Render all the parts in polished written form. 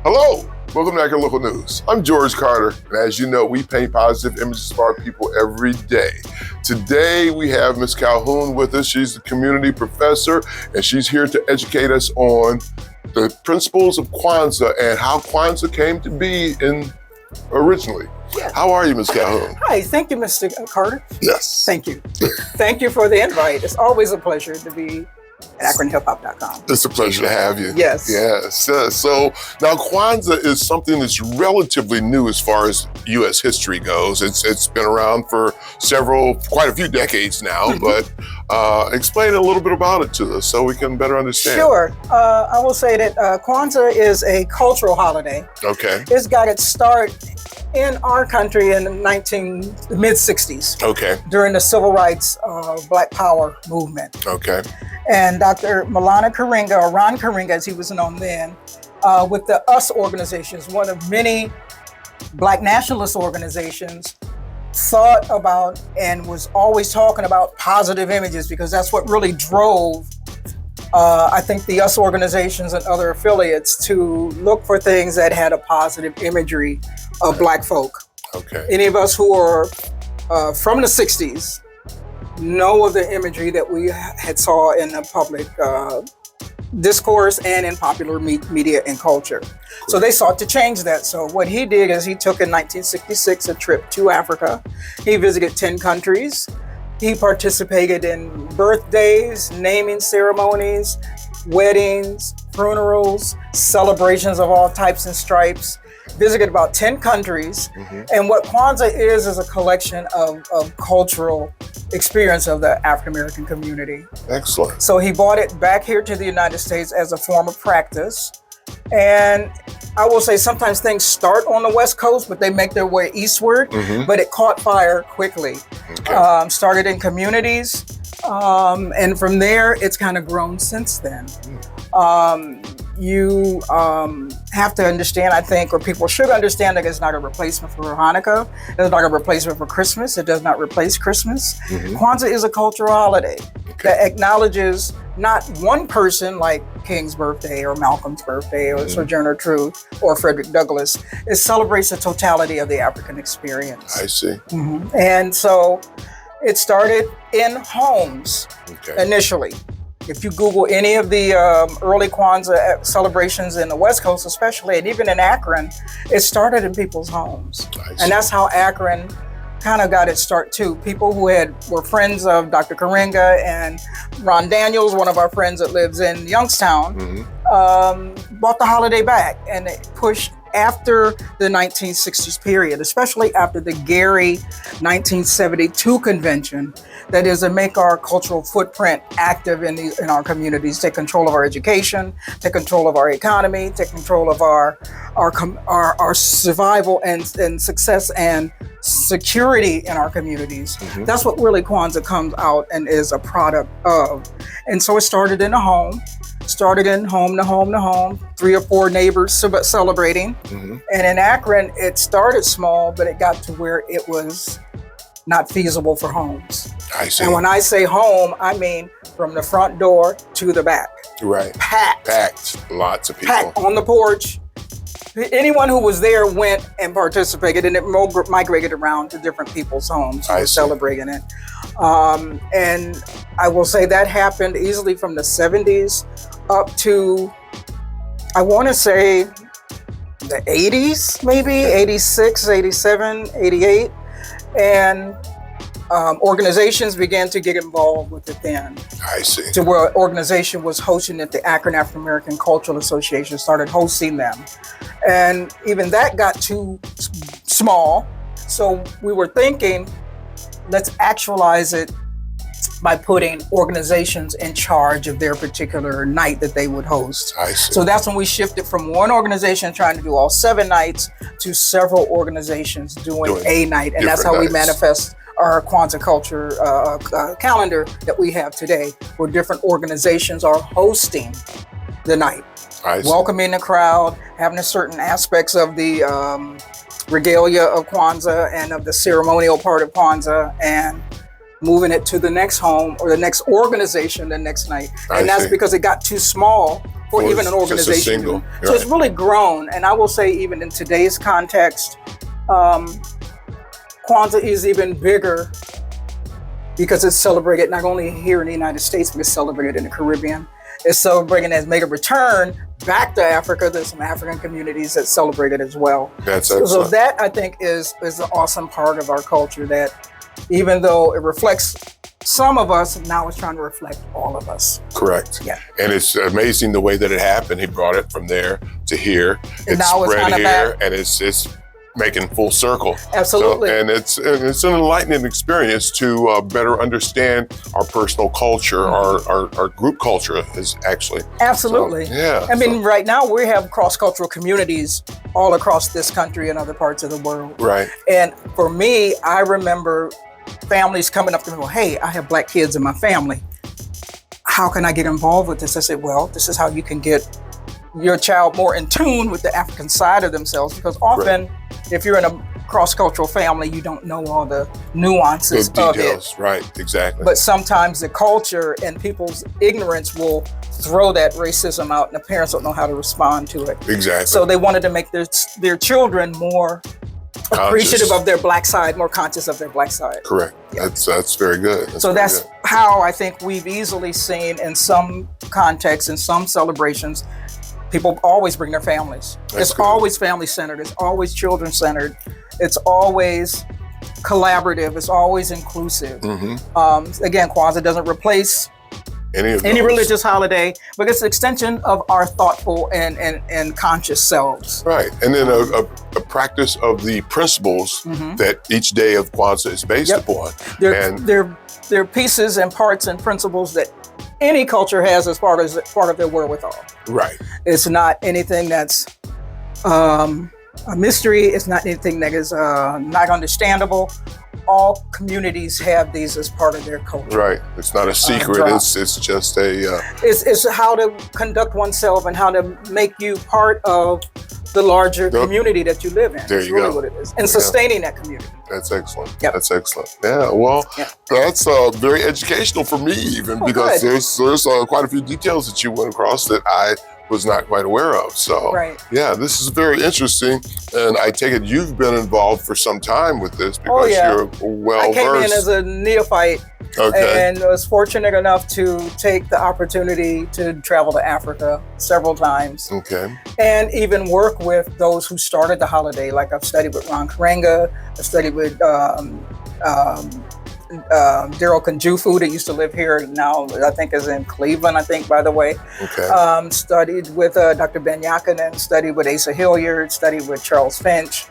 Hello, welcome to Acura Local News. I'm George Carter, and as you know, we paint positive images of our people every day. Today, we have Ms. Calhoun with us. She's the community professor, and she's here to educate us on the principles of Kwanzaa and how Kwanzaa came to be originally. How are you, Ms. Calhoun? Hi, thank you, Mr. Carter. Yes. Thank you. Thank you for the invite. It's always a pleasure to be at AkronHipHop.com. It's a pleasure to have you. Yes. Yes. So now Kwanzaa is something that's relatively new as far as U.S. history goes. It's been around for quite a few decades now, but explain a little bit about it to us so we can better understand. Sure. I will say that Kwanzaa is a cultural holiday. Okay. It's got its start in our country in the mid-60s. Okay. During the Civil Rights Black Power movement. Okay. And Dr. Maulana Karenga, or Ron Karenga as he was known then, with the US organizations, one of many Black nationalist organizations, thought about and was always talking about positive images because that's what really drove, I think, the US organizations and other affiliates to look for things that had a positive imagery of Black folk. Okay. Any of us who are from the 60s know of the imagery that we had saw in the public discourse and in popular media and culture. Cool. So they sought to change that. So what he did is he took in 1966 a trip to Africa. He visited 10 countries. He participated in birthdays, naming ceremonies, weddings, funerals, celebrations of all types and stripes. Visited about 10 countries. Mm-hmm. And what Kwanzaa is a collection of cultural experience of the African American community. Excellent. So he brought it back here to the United States as a form of practice. And I will say sometimes things start on the West Coast, but they make their way eastward. Mm-hmm. But it caught fire quickly. Okay. Started in communities. And from there, it's kind of grown since then. You have to understand, I think, or people should understand, that it's not a replacement for Hanukkah. It's not a replacement for Christmas. It does not replace Christmas. Mm-hmm. Kwanzaa is a cultural holiday that acknowledges not one person like King's birthday or Malcolm's birthday or Sojourner Truth or Frederick Douglass. It celebrates the totality of the African experience. I see. Mm-hmm. And so it started in homes initially. If you Google any of the early Kwanzaa celebrations in the West Coast especially, and even in Akron, it started in people's homes. And that's how Akron kind of got its start too. People who were friends of Dr. Karenga and Ron Daniels, one of our friends that lives in Youngstown, brought the holiday back, and it pushed after the 1960s period, especially after the Gary 1972 convention, that is to make our cultural footprint active in our communities, take control of our education, take control of our economy, take control of our survival and success and security in our communities. Mm-hmm. That's what really Kwanzaa comes out and is a product of. And so it started in a home. Started in home to home to home, 3 or 4 neighbors celebrating. Mm-hmm. And in Akron, it started small, but it got to where it was not feasible for homes. I see. And when I say home, I mean from the front door to the back. Right. Packed. Lots of people. Packed on the porch. Anyone who was there went and participated, and it migrated around to different people's homes who were celebrating it. And I will say that happened easily from the 70s up to, I want to say, the 80s, maybe, 86, 87, 88. And organizations began to get involved with it then. I see. To where an organization was hosting it, the Akron African American Cultural Association started hosting them. And even that got too small. So we were thinking, let's actualize it by putting organizations in charge of their particular night that they would host. I see. So that's when we shifted from one organization trying to do all 7 nights to several organizations doing a night. And that's how we manifest our Kwanzaa culture calendar that we have today, where different organizations are hosting the night. Welcoming the crowd, having a certain aspects of the regalia of Kwanzaa and of the ceremonial part of Kwanzaa, and moving it to the next home or the next organization the next night. And that's because it got too small or even an organization. Just a single. So it's really grown. And I will say, even in today's context, Kwanzaa is even bigger because it's celebrated not only here in the United States, but it's celebrated in the Caribbean. It's celebrating as made a return back to Africa. There's some African communities that celebrate it as well. That's excellent. So that, I think, is an awesome part of our culture that even though it reflects some of us, now it's trying to reflect all of us. Correct. Yeah. And it's amazing the way that it happened. He brought it from there to here. And now it's spread kind of here, back. And it's making full circle. Absolutely. So, and it's an enlightening experience to better understand our personal culture, our group culture is actually. Absolutely. So, yeah. I mean, right now we have cross-cultural communities all across this country and other parts of the world. Right. And for me, I remember families coming up to me, well, hey, I have Black kids in my family. How can I get involved with this? I said, well, this is how you can get your child more in tune with the African side of themselves, because often if you're in a cross-cultural family, you don't know all the nuances of it. Right, exactly. But sometimes the culture and people's ignorance will throw that racism out, and the parents don't know how to respond to it. Exactly. So they wanted to make their children more appreciative of their Black side, more conscious of their Black side. Correct. Yeah. That's very good. That's how I think we've easily seen in some contexts, in some celebrations, people always bring their families. It's always family-centered. It's always children-centered. It's always collaborative. It's always inclusive. Again, Kwanzaa doesn't replace any religious holiday, but it's an extension of our thoughtful and conscious selves. Right. And then a practice of the principles that each day of Kwanzaa is based upon. They're pieces and parts and principles that any culture has as part of their wherewithal. Right. It's not anything that's a mystery. It's not anything that is not understandable. All communities have these as part of their culture. Right. It's not a secret. It's just a. It's how to conduct oneself and how to make you part of the larger community that you live in. There you go. What it is. And sustaining that community. That's excellent. Yep. That's excellent. Yeah. Well, that's very educational for me, even because there's quite a few details that you went across that I was not quite aware of. So, yeah, this is very interesting. And I take it you've been involved for some time with this because you're well-versed. I came in as a neophyte and was fortunate enough to take the opportunity to travel to Africa several times. And even work with those who started the holiday. Like I've studied with Ron Karenga, I've studied with Daryl Kanjufu that used to live here now, I think is in Cleveland, I think, by the way. Studied with Dr. Ben Yakinen, studied with Asa Hilliard, studied with Charles Finch.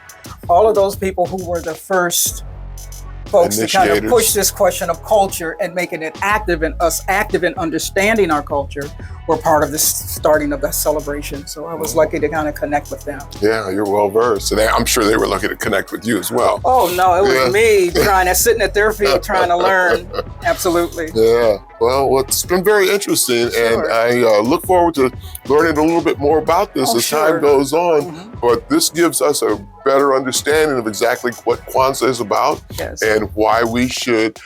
All of those people who were the first folks to kind of push this question of culture and making it active and us active in understanding our culture were part of the starting of that celebration. So I was lucky to kind of connect with them. Yeah, you're well versed. And I'm sure they were lucky to connect with you as well. Oh no, it was me sitting at their feet trying to learn. Absolutely. Yeah. Well, it's been very interesting, and I look forward to learning a little bit more about this as time goes on. But this gives us a better understanding of exactly what Kwanzaa is about and why we should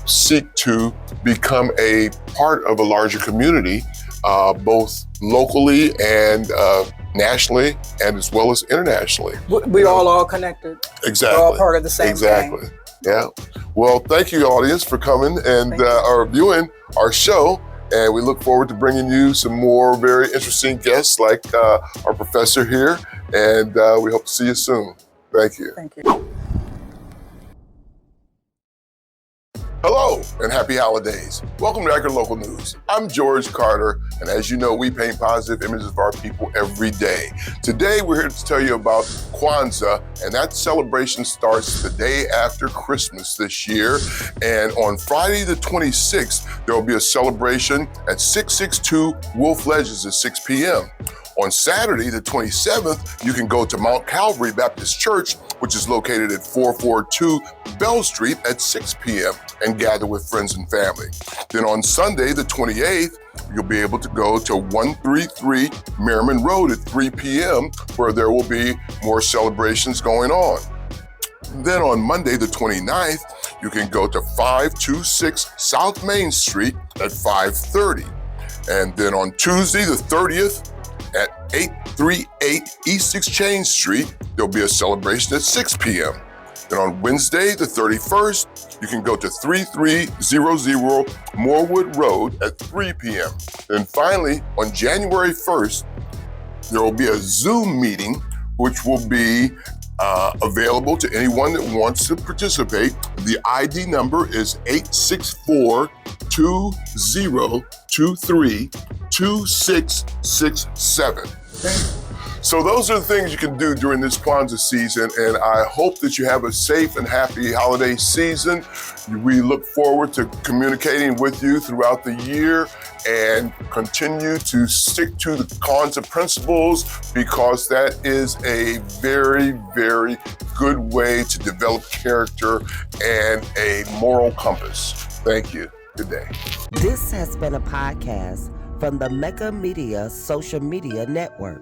seek to become a part of a larger community, both locally and nationally, and as well as internationally. We're all connected. Exactly. We're all part of the same thing. Yeah. Well, thank you, audience, for coming and viewing our show. And we look forward to bringing you some more very interesting guests like our professor here. And we hope to see you soon. Thank you. Thank you. Hello and happy holidays. Welcome to Akron Local News. I'm George Carter, and as you know, we paint positive images of our people every day. Today, we're here to tell you about Kwanzaa, and that celebration starts the day after Christmas this year. And on Friday the 26th, there will be a celebration at 662 Wolf Ledges at 6 p.m. On Saturday, the 27th, you can go to Mount Calvary Baptist Church, which is located at 442 Bell Street at 6 p.m. and gather with friends and family. Then on Sunday, the 28th, you'll be able to go to 133 Merriman Road at 3 p.m. where there will be more celebrations going on. Then on Monday, the 29th, you can go to 526 South Main Street at 5:30. And then on Tuesday, the 30th, at 838 East Exchange Street, there'll be a celebration at 6 p.m. Then on Wednesday, the 31st, you can go to 3300 Morewood Road at 3 p.m. And finally, on January 1st, there will be a Zoom meeting, which will be available to anyone that wants to participate. The ID number is 864-2023-2667. So those are the things you can do during this Kwanzaa season, and I hope that you have a safe and happy holiday season. We look forward to communicating with you throughout the year and continue to stick to the Kwanzaa principles, because that is a very, very good way to develop character and a moral compass. Thank you. Good day. This has been a podcast from the Mega Media Social Media Network.